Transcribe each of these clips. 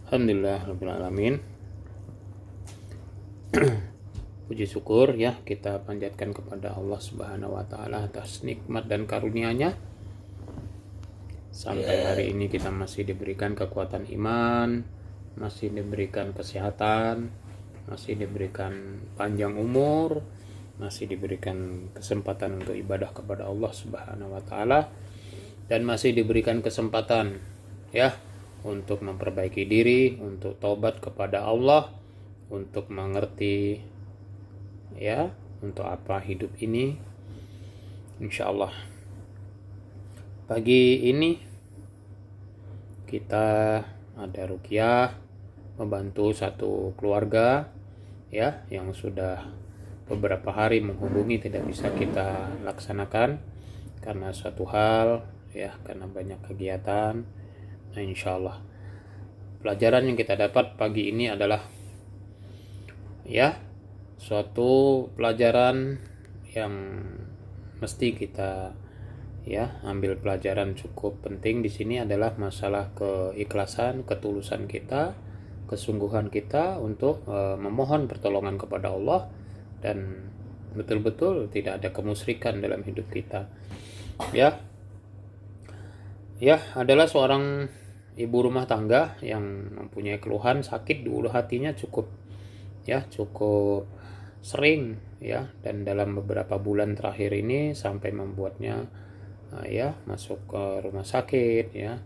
Alhamdulillah rabbil alamin. Puji syukur ya kita panjatkan kepada Allah Subhanahu wa taala atas nikmat dan karunia-Nya. Sampai hari ini kita masih diberikan kekuatan iman, masih diberikan kesehatan, masih diberikan panjang umur, masih diberikan kesempatan untuk ibadah kepada Allah Subhanahu wa taala, dan masih diberikan kesempatan ya untuk memperbaiki diri, untuk taubat kepada Allah, untuk mengerti ya untuk apa hidup ini. Insya Allah pagi ini kita ada ruqyah membantu satu keluarga ya yang sudah beberapa hari menghubungi tidak bisa kita laksanakan karena suatu hal ya, karena banyak kegiatan. Nah, insya Allah pelajaran yang kita dapat pagi ini adalah ya suatu pelajaran yang mesti kita ya ambil pelajaran cukup penting di sini adalah masalah keikhlasan, ketulusan kita, kesungguhan kita untuk memohon pertolongan kepada Allah dan betul-betul tidak ada kemusyrikan dalam hidup kita. Ya adalah seorang ibu rumah tangga yang mempunyai keluhan sakit di ulu hatinya cukup sering ya, dan dalam beberapa bulan terakhir ini sampai membuatnya masuk ke rumah sakit ya,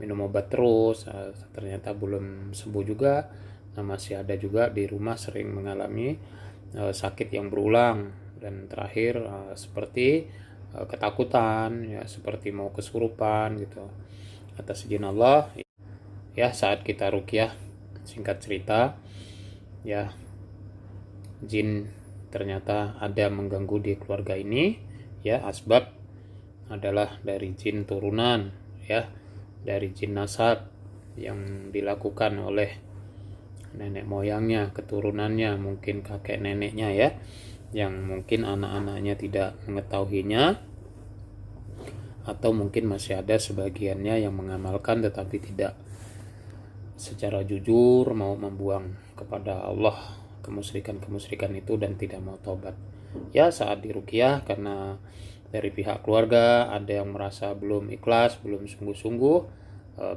minum obat terus, ternyata belum sembuh juga. Nah, masih ada juga di rumah sering mengalami sakit yang berulang dan terakhir seperti ketakutan ya, seperti mau kesurupan gitu. Atas izin Allah ya, saat kita ruqyah, singkat cerita ya, jin ternyata ada mengganggu di keluarga ini ya. Asbab adalah dari jin turunan ya, dari jin nasab yang dilakukan oleh nenek moyangnya, keturunannya, mungkin kakek neneknya ya, yang mungkin anak-anaknya tidak mengetahuinya, atau mungkin masih ada sebagiannya yang mengamalkan tetapi tidak secara jujur mau membuang kepada Allah kemusyrikan itu dan tidak mau tobat. Ya, saat diruqyah karena dari pihak keluarga ada yang merasa belum ikhlas, belum sungguh-sungguh,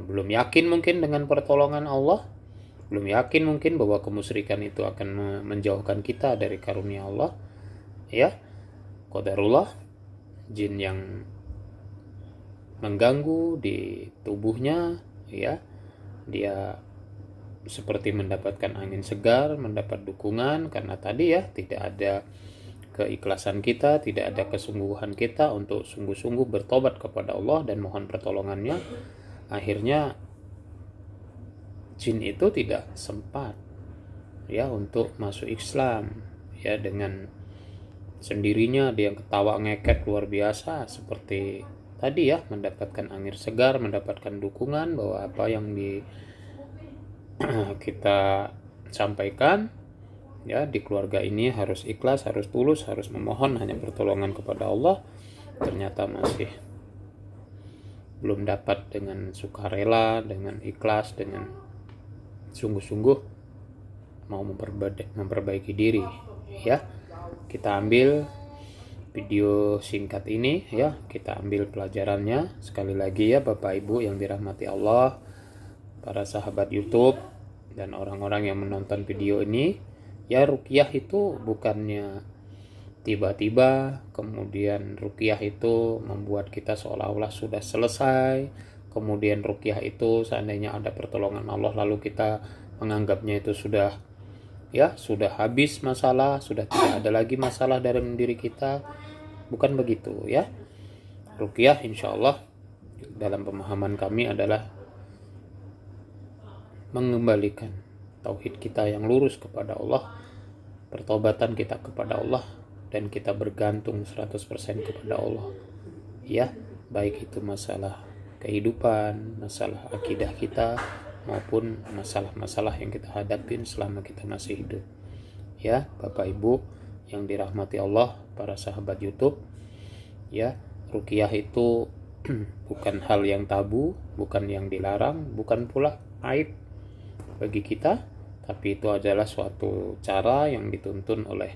belum yakin mungkin dengan pertolongan Allah, belum yakin mungkin bahwa kemusyrikan itu akan menjauhkan kita dari karunia Allah. Ya, qadarullah, jin yang mengganggu di tubuhnya ya, dia seperti mendapatkan angin segar, mendapat dukungan karena tadi ya tidak ada keikhlasan kita, tidak ada kesungguhan kita untuk sungguh-sungguh bertobat kepada Allah dan mohon pertolongannya. Akhirnya jin itu tidak sempat ya untuk masuk Islam ya, dengan sendirinya dia ketawa ngeket luar biasa seperti tadi ya, mendapatkan angin segar, mendapatkan dukungan bahwa apa yang kita sampaikan ya di keluarga ini harus ikhlas, harus tulus, harus memohon hanya pertolongan kepada Allah. Ternyata masih belum dapat dengan sukarela, dengan ikhlas, dengan sungguh-sungguh mau memperbaiki diri ya. Kita ambil video singkat ini ya, kita ambil pelajarannya. Sekali lagi ya Bapak Ibu yang dirahmati Allah, para sahabat YouTube dan orang-orang yang menonton video ini, ya ruqyah itu bukannya tiba-tiba kemudian ruqyah itu membuat kita seolah-olah sudah selesai, kemudian ruqyah itu seandainya ada pertolongan Allah lalu kita menganggapnya itu sudah habis masalah, sudah tidak ada lagi masalah dalam diri kita. Bukan begitu ya. Ruqyah insya Allah dalam pemahaman kami adalah mengembalikan tauhid kita yang lurus kepada Allah, pertobatan kita kepada Allah, dan kita bergantung 100% kepada Allah ya, baik itu masalah kehidupan, masalah akidah kita, maupun masalah-masalah yang kita hadapin selama kita masih hidup ya. Bapak Ibu yang dirahmati Allah, para sahabat YouTube ya, ruqyah itu bukan hal yang tabu, bukan yang dilarang, bukan pula aib bagi kita, tapi itu adalah suatu cara yang dituntun oleh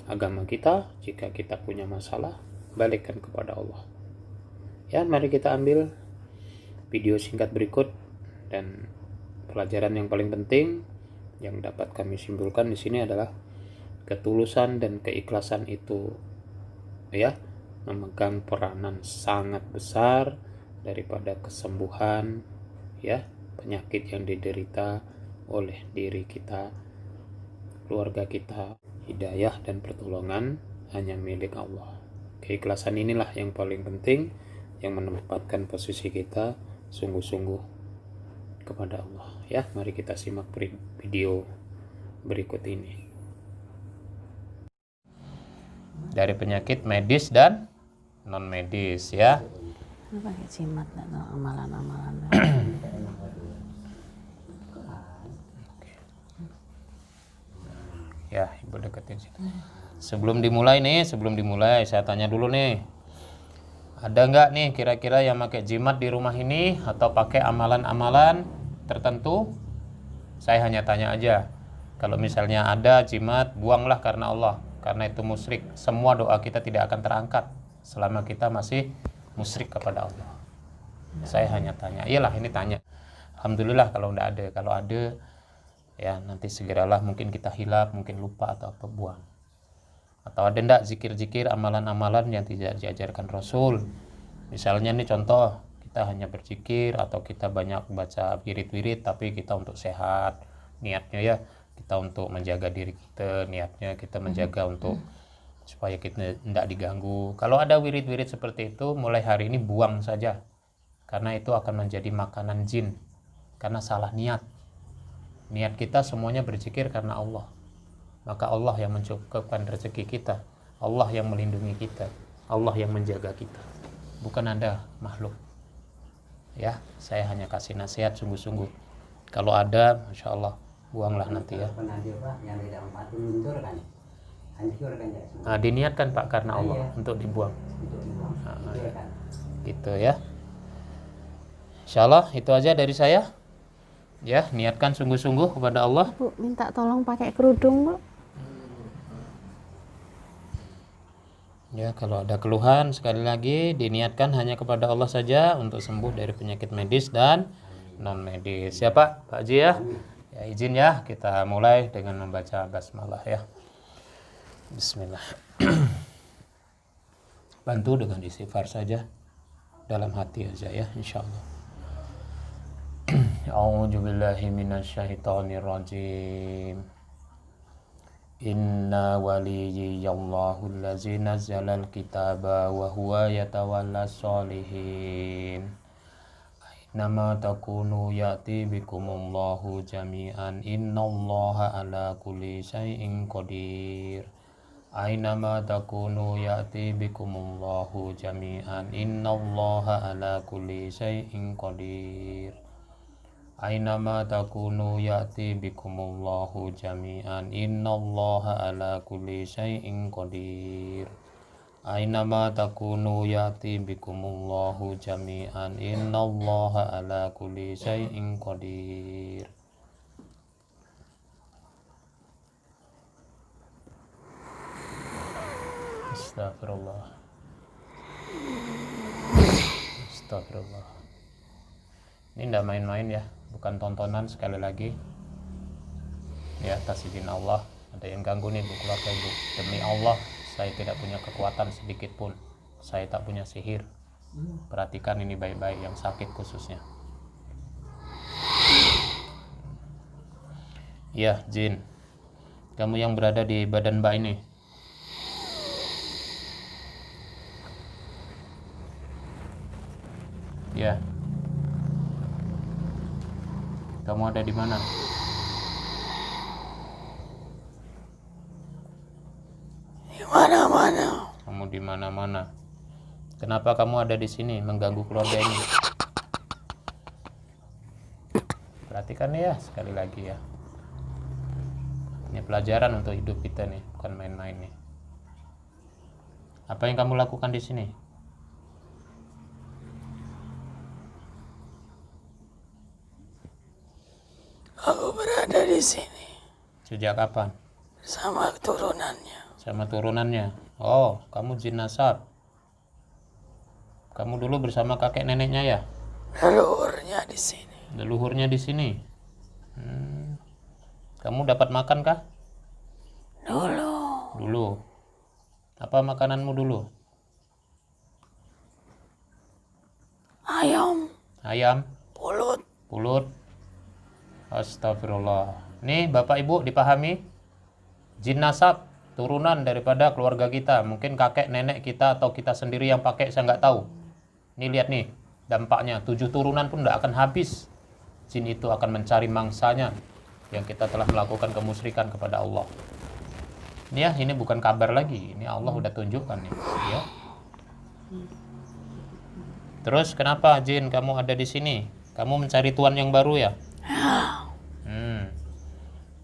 agama kita. Jika kita punya masalah, balikkan kepada Allah. Ya, mari kita ambil video singkat berikut, dan pelajaran yang paling penting yang dapat kami simpulkan di sini adalah ketulusan dan keikhlasan itu ya memegang peranan sangat besar daripada kesembuhan ya penyakit yang diderita oleh diri kita, keluarga kita. Hidayah dan pertolongan hanya milik Allah. Keikhlasan inilah yang paling penting, yang menempatkan posisi kita sungguh-sungguh kepada Allah. Ya, mari kita simak video berikut ini. Dari penyakit medis dan non medis ya. Pakai jimat atau amalan-amalan. Ya, Ibu deketin situ. Sebelum dimulai saya tanya dulu nih. Ada nggak nih kira-kira yang pakai jimat di rumah ini atau pakai amalan-amalan tertentu? Saya hanya tanya aja. Kalau misalnya ada jimat, buanglah karena Allah, karena itu musyrik. Semua doa kita tidak akan terangkat selama kita masih musyrik kepada Allah. Saya hanya tanya. Iyalah, ini tanya. Alhamdulillah kalau nggak ada. Kalau ada, ya nanti segeralah, mungkin kita hilap, mungkin lupa atau apa, buang. Atau ada ndak zikir-zikir, amalan-amalan yang tidak diajarkan Rasul? Misalnya nih contoh, kita hanya berzikir atau kita banyak baca wirid-wirid, tapi kita untuk sehat, niatnya ya kita untuk menjaga diri kita, niatnya kita menjaga untuk supaya kita tidak diganggu. Kalau ada wirid-wirid seperti itu, mulai hari ini buang saja, karena itu akan menjadi makanan jin, karena salah niat. Niat kita semuanya berzikir karena Allah, maka Allah yang mencukupkan rezeki kita, Allah yang melindungi kita, Allah yang menjaga kita, bukan Anda makhluk. Ya, saya hanya kasih nasihat sungguh-sungguh. Kalau ada, Masya Allah, buanglah nanti ya. Nah, diniatkan Pak karena Allah untuk dibuang. Nah, gitu ya. Insya Allah itu aja dari saya. Ya, niatkan sungguh-sungguh kepada Allah. Bu, minta tolong pakai kerudung, Bu. Ya, kalau ada keluhan sekali lagi diniatkan hanya kepada Allah saja untuk sembuh dari penyakit medis dan non medis. Ya Pak Haji ya. Ya izin ya kita mulai dengan membaca basmalah ya. Bismillah. Bantu dengan istighfar saja dalam hati aja ya, insyaallah. A'udzubillahi minasyaitonirrajim. Inna waliyallahu allazi nazzalal kitaba wa huwa yatawallas sholihin. Nama takunu ya'ti bikumullahu jami'an. Innallaha ala kulli syai'in qadir. Ainama takunu ya'ti bikumullahu jami'an. Innallaha ala kulli syai'in qadir. Ainama takunu ya'ti bikumullahu jami'an. Innallaha ala kulli syai'in qadir. Ainama takunu ya'ti bikumullahu jami'an. Innallaha ala kulli syai'in qadir. Astagfirullah. Astagfirullah. Ini tidak main-main ya, bukan tontonan. Sekali lagi ya, atas izin Allah. Ada yang ganggu nih Bu, keluarga Ibu. Demi Allah, saya tidak punya kekuatan sedikit pun. Saya tak punya sihir. Perhatikan ini baik-baik, yang sakit khususnya. Ya, jin, kamu yang berada di badan Mbak ini, ya, kamu ada di mana? Di mana-mana. Kamu di mana-mana. Kenapa kamu ada di sini mengganggu keluarga ini? Perhatikan ya sekali lagi ya. Ini pelajaran untuk hidup kita nih, bukan main-main nih. Apa yang kamu lakukan di sini? Aku berada di sini Sejak kapan? sama keturunannya. Sama turunannya. Oh, kamu jin nasab. Kamu dulu bersama kakek neneknya ya? Leluhurnya di sini. Leluhurnya di sini. Kamu dapat makan kah? Dulu. Apa makananmu dulu? Ayam. Pulut. Astagfirullah. Nih Bapak Ibu dipahami? Jin nasab turunan daripada keluarga kita. Mungkin kakek nenek kita atau kita sendiri yang pakai, saya nggak tahu. Nih lihat nih dampaknya. 7 turunan pun tidak akan habis. Jin itu akan mencari mangsanya yang kita telah melakukan kemusyrikan kepada Allah. Ini ya, ini bukan kabar lagi. Ini Allah udah tunjukkan nih. Ya. Terus kenapa jin kamu ada di sini? Kamu mencari tuan yang baru ya?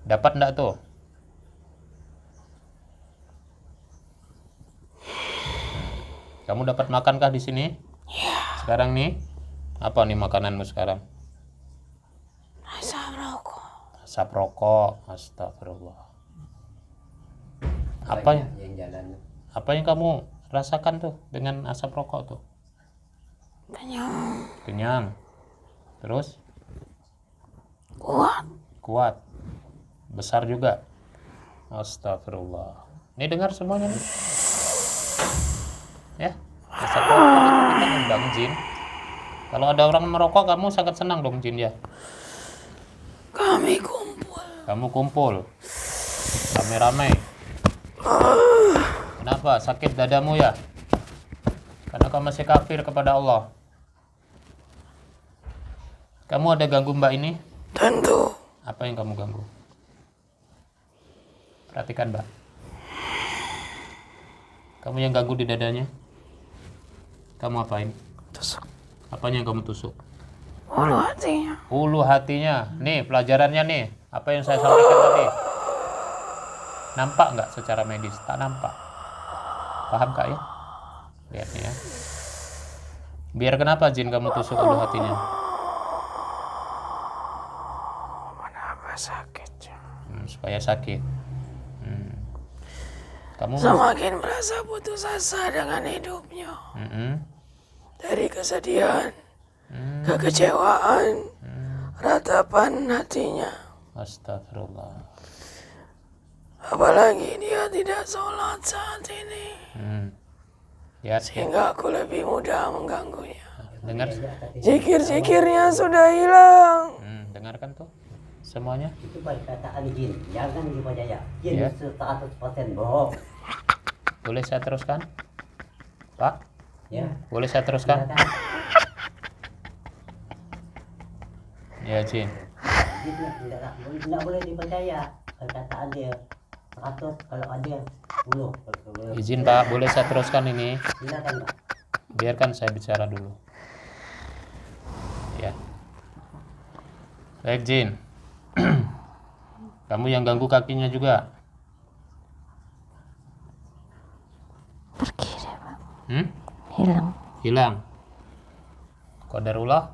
Dapat enggak tuh? Kamu dapat makankah di sini? Sekarang nih, apa nih makananmu sekarang? Asap rokok. Astagfirullah. Apa yang kamu rasakan tuh dengan asap rokok tuh? Kenyang. Terus? Kuat. Besar juga. Astagfirullah. Ini dengar semuanya nih. Ya, asap rokok itu kita undang jin. Kalau ada orang merokok, kamu sangat senang dong jin ya. Kamu kumpul. Rame-rame. Kenapa? Sakit dadamu ya? Karena kau masih kafir kepada Allah. Kamu ada ganggu mbak ini? Tentu. Apa yang kamu ganggu? Perhatikan mbak. Kamu yang ganggu di dadanya? Kamu apain? Tusuk. Apanya yang kamu tusuk? Ulu hatinya. Nih pelajarannya nih. Apa yang saya sampaikan tadi? Nampak nggak secara medis? Tak nampak. Paham kak ya? Lihat nih ya. Biar kenapa jin kamu tusuk ulu hatinya? Sakitnya. Supaya sakit. Kamu Semakin merasa putus asa dengan hidupnya. Dari kesedihan, kekecewaan, ratapan hatinya. Astagfirullah. Apalagi dia tidak sholat saat ini. Ya, Sehingga aku lebih mudah mengganggunya. dengar. Zikir-zikirnya sudah hilang. Dengarkan tuh semuanya. Itu perkataan jin, jangan dipercaya. Jin Ya. 100% bohong. Boleh saya teruskan? Pak? Ya. Boleh saya teruskan? Silakan. Ya jin. Jin tidak boleh dipercaya. Perkataan dia 100, kalau ada 10. Izin Pak, boleh saya teruskan ini? Silakan Pak. Biarkan saya bicara dulu. Ya. Baik jin. Kamu yang ganggu kakinya juga? Pergi deh, Pak. Hilang. Qadarullah.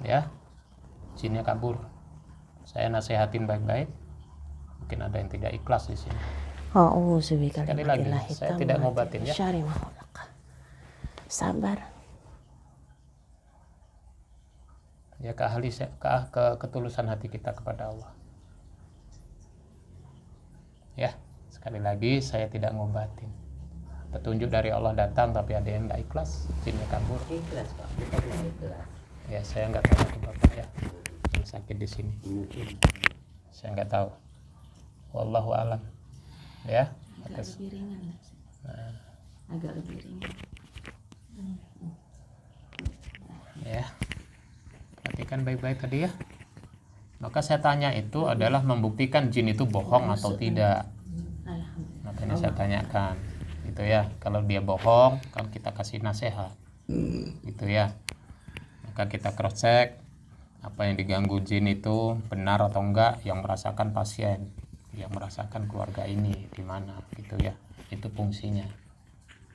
Ya. Jinnya kabur. Saya nasihatin baik-baik. Mungkin ada yang tidak ikhlas di sini. Sekali lagi, saya tidak ngobatin ya. Sabar. Ya ke ketulusan hati kita kepada Allah. Ya, sekali lagi saya tidak ngobatin. Petunjuk dari Allah datang tapi ada yang tidak ikhlas, jinnya kabur. Ikhlas Pak, bukan tidak ikhlas. Ya saya nggak tahu ke bapak ya yang sakit di sini. Mungkin. Saya nggak tahu. Wallahu alam. Ya. Agak lebih ringan. Agak lebih ringan. Ya. Perhatikan baik-baik tadi ya. Maka saya tanya itu adalah membuktikan jin itu bohong atau tidak. Makanya saya tanyakan. Gitu ya. Kalau dia bohong, kan kita kasih nasihat. Gitu ya. Maka kita cross check apa yang diganggu jin itu benar atau enggak, yang merasakan pasien, yang merasakan keluarga ini di mana gitu ya. Itu fungsinya.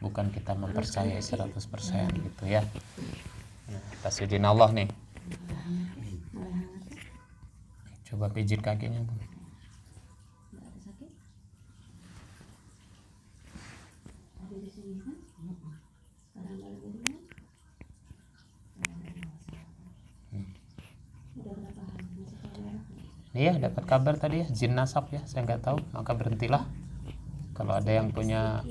Bukan kita mempercayai 100% gitu ya. Nah, atas izin Allah nih. Coba pijit kakinya, Bu. Nggak ada sakit? Ada di sini kan? Sekarang balik dari mana? Udah berapa hari? Masih kabar? Iya, dapat kabar tadi ya, jin nasab ya, saya nggak tahu, maka berhentilah. Kalau ada yang punya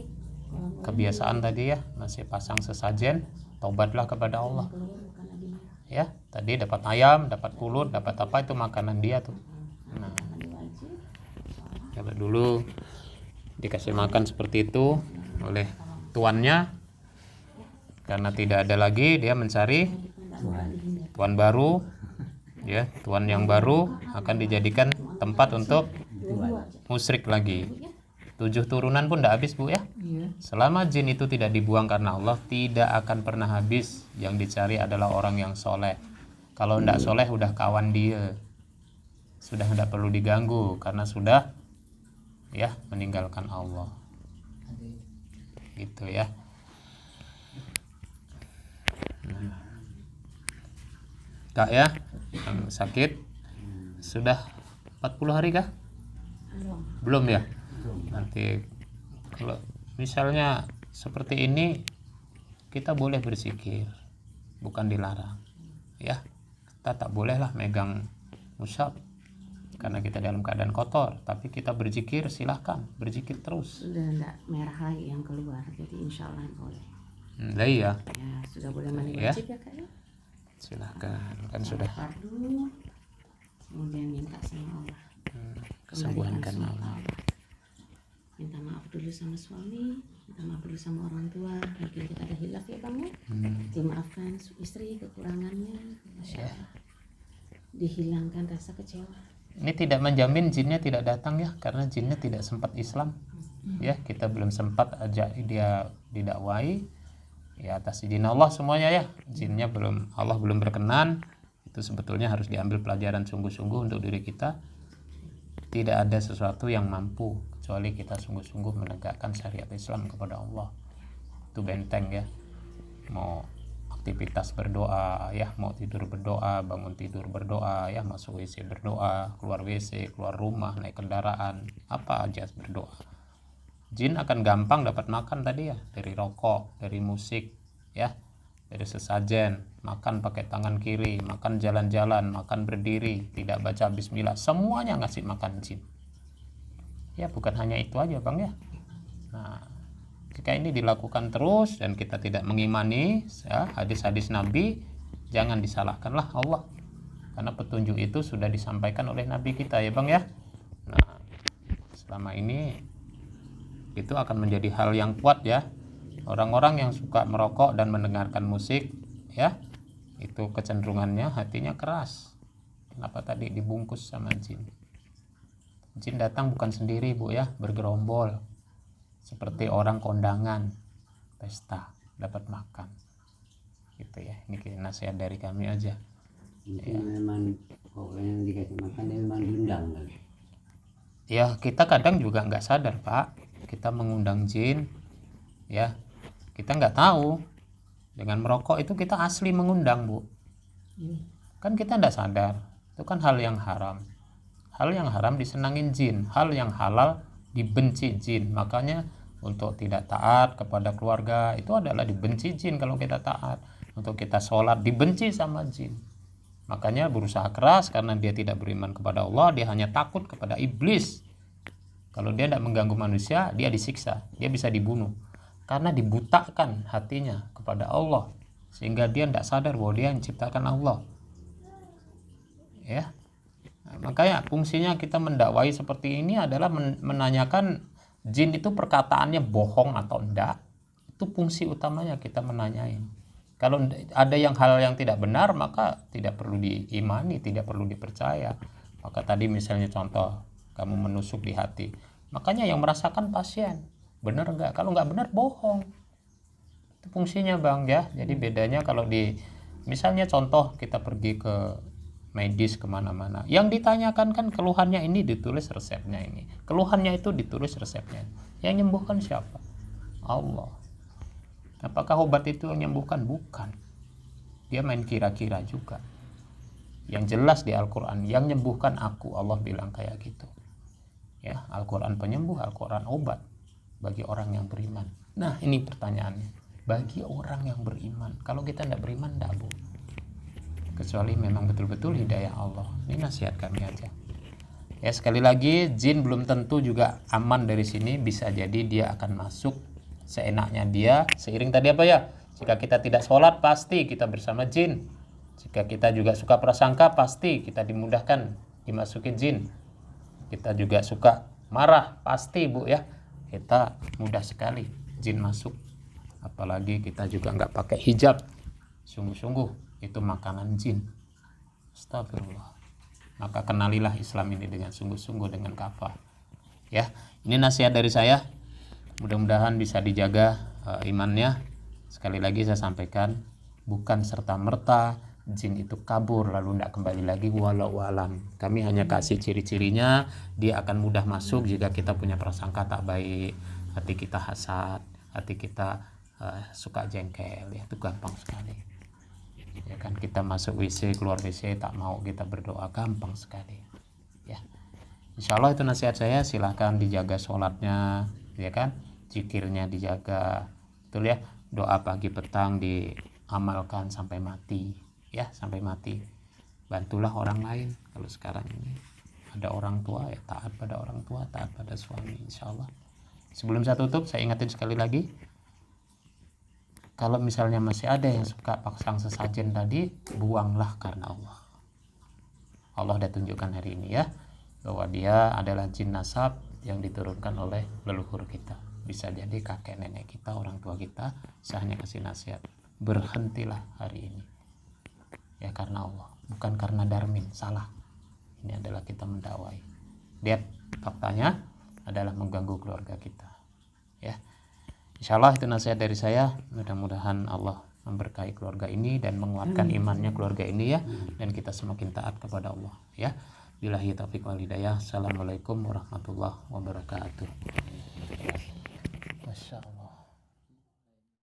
kebiasaan tadi ya, masih pasang sesajen, taubatlah kepada Allah. Keluar bukan lagi merah. Ya, tadi dapat ayam, dapat kulut, dapat apa, itu makanan dia tuh. Nah, Ini wajib. dapat dulu dikasih makan seperti itu oleh tuannya, karena tidak ada lagi dia mencari tuan baru. Ya, tuan yang baru akan dijadikan tempat untuk musyrik lagi. 7 turunan pun tidak habis, Bu ya. Iya. Selama jin itu tidak dibuang karena Allah, tidak akan pernah habis. Yang dicari adalah orang yang soleh. Kalau tidak soleh udah kawan dia, sudah tidak perlu diganggu karena sudah ya meninggalkan Allah. Gitu ya. Kak ya, yang sakit sudah 40 hari kah? Belum ya? Nanti kalau misalnya seperti ini, kita boleh berzikir, bukan dilarang ya. Kita tak bolehlah megang mushaf karena kita dalam keadaan kotor, tapi kita berzikir, silahkan berzikir terus. Sudah enggak merah lagi yang keluar, jadi insya Allah boleh. Iya, Ya, sudah boleh mandi Ya. wajib ya Kak ya? silahkan, kan sudah Fardu, kemudian minta sama Allah. kesembuhan Kembalikan karena semua Allah. Minta maaf dulu sama suami, minta maaf dulu sama orang tua. Mungkin kita ada hilaf ya Bang ya. Dimaafkan istri kekurangannya, Masya Allah. Dihilangkan rasa kecewa. Ini tidak menjamin jinnya tidak datang ya, karena jinnya tidak sempat Islam. Ya, kita belum sempat ajak dia didakwai. Ya, atas izin Allah semuanya ya. Jinnya Allah belum berkenan. Itu sebetulnya harus diambil pelajaran sungguh-sungguh untuk diri kita. Tidak ada sesuatu yang mampu kecuali kita sungguh-sungguh menegakkan syariat Islam kepada Allah. Itu benteng ya. Mau aktivitas berdoa ya, mau tidur berdoa, bangun tidur berdoa ya, masuk WC berdoa, keluar WC, keluar rumah, naik kendaraan, apa aja berdoa. Jin akan gampang dapat makan tadi ya, dari rokok, dari musik ya, dari sesajen, makan pakai tangan kiri, makan jalan-jalan, makan berdiri, tidak baca bismillah, semuanya ngasih makan jin. Ya, bukan hanya itu aja Bang ya. Nah, jika ini dilakukan terus dan kita tidak mengimani ya, hadis-hadis Nabi, jangan disalahkanlah Allah. Karena petunjuk itu sudah disampaikan oleh Nabi kita ya Bang ya. Nah, selama ini itu akan menjadi hal yang kuat ya. Orang-orang yang suka merokok dan mendengarkan musik ya, itu kecenderungannya hatinya keras. Kenapa tadi dibungkus sama jin? Jin datang bukan sendiri Bu ya, bergerombol. Seperti orang kondangan, pesta, dapat makan. Gitu ya. Ini nasihat dari kami aja. Mungkin memang orang yang dikasih makan dia memang diundang kali. Ya, kita kadang juga nggak sadar Pak. Kita mengundang jin ya, kita nggak tahu dengan merokok itu kita asli mengundang Bu. Kan kita nggak sadar, itu kan hal yang haram. Hal yang haram disenangin jin, hal yang halal dibenci jin. Makanya untuk tidak taat kepada keluarga itu adalah dibenci jin. Kalau kita taat, untuk kita sholat dibenci sama jin. Makanya berusaha keras karena dia tidak beriman kepada Allah, dia hanya takut kepada iblis. Kalau dia tidak mengganggu manusia, dia disiksa, dia bisa dibunuh. Karena dibutakan hatinya kepada Allah, sehingga dia tidak sadar bahwa dia yang menciptakan Allah. Ya, nah, makanya fungsinya kita mendakwai seperti ini adalah menanyakan jin itu perkataannya bohong atau enggak. Itu fungsi utamanya kita menanyain. Kalau ada hal yang tidak benar, maka tidak perlu diimani, tidak perlu dipercaya. Maka tadi misalnya contoh, kamu menusuk di hati, makanya yang merasakan pasien, benar enggak? Kalau enggak benar, bohong. Itu fungsinya Bang ya. Jadi bedanya kalau misalnya contoh kita pergi ke medis kemana-mana, yang ditanyakan kan keluhannya ini, ditulis resepnya ini, keluhannya itu ditulis resepnya. Yang menyembuhkan siapa? Allah. Apakah obat itu yang menyembuhkan? Bukan. Dia main kira-kira juga. Yang jelas di Al-Quran, yang nyembuhkan aku, Allah bilang kayak gitu. Ya, Al-Quran penyembuh, Al-Quran obat bagi orang yang beriman. Nah, ini pertanyaannya. Bagi orang yang beriman, kalau kita tidak beriman, tidak bu. Kecuali memang betul-betul hidayah Allah. Ini nasihat kami aja. Ya, sekali lagi, jin belum tentu juga aman dari sini. Bisa jadi dia akan masuk seenaknya dia. Seiring tadi apa ya? Jika kita tidak sholat, pasti kita bersama jin. Jika kita juga suka prasangka, pasti kita dimudahkan dimasuki jin. Kita juga suka marah, pasti bu ya. Kita mudah sekali jin masuk. Apalagi kita juga nggak pakai hijab. Sungguh-sungguh itu makanan jin. Astagfirullah. Maka kenalilah Islam ini dengan sungguh-sungguh, dengan kafah. Ya, ini nasihat dari saya. Mudah-mudahan bisa dijaga imannya. Sekali lagi saya sampaikan, bukan serta-merta jin itu kabur lalu tidak kembali lagi, walau alam. Kami hanya kasih ciri-cirinya. Dia akan mudah masuk jika kita punya prasangka tak baik, hati kita hasad, hati kita suka jengkel, ya itu gampang sekali. Ya kan, kita masuk WC, keluar WC tak mau kita berdoa, gampang sekali. Ya, insya Allah itu nasihat saya. Silahkan dijaga sholatnya, ya kan, zikirnya dijaga, betul ya. Doa pagi petang diamalkan sampai mati, ya sampai mati. Bantulah orang lain. Kalau sekarang ini ada orang tua, ya taat pada orang tua, taat pada suami, insya Allah. Sebelum saya tutup, saya ingatin sekali lagi, kalau misalnya masih ada yang suka pasang sesajen tadi, buanglah karena Allah. Allah sudah tunjukkan hari ini ya, bahwa dia adalah jin nasab yang diturunkan oleh leluhur kita. Bisa jadi kakek nenek kita, orang tua kita. Saya hanya kasih nasihat, berhentilah hari ini. Ya karena Allah, bukan karena Darmin, salah. Ini adalah kita mendakwai. Lihat faktanya adalah mengganggu keluarga kita. Ya. Insya Allah itu nasihat dari saya. Mudah-mudahan Allah memberkahi keluarga ini dan menguatkan imannya keluarga ini ya, dan kita semakin taat kepada Allah ya. Billahi taufiq wal hidayah. Assalamualaikum warahmatullahi wabarakatuh.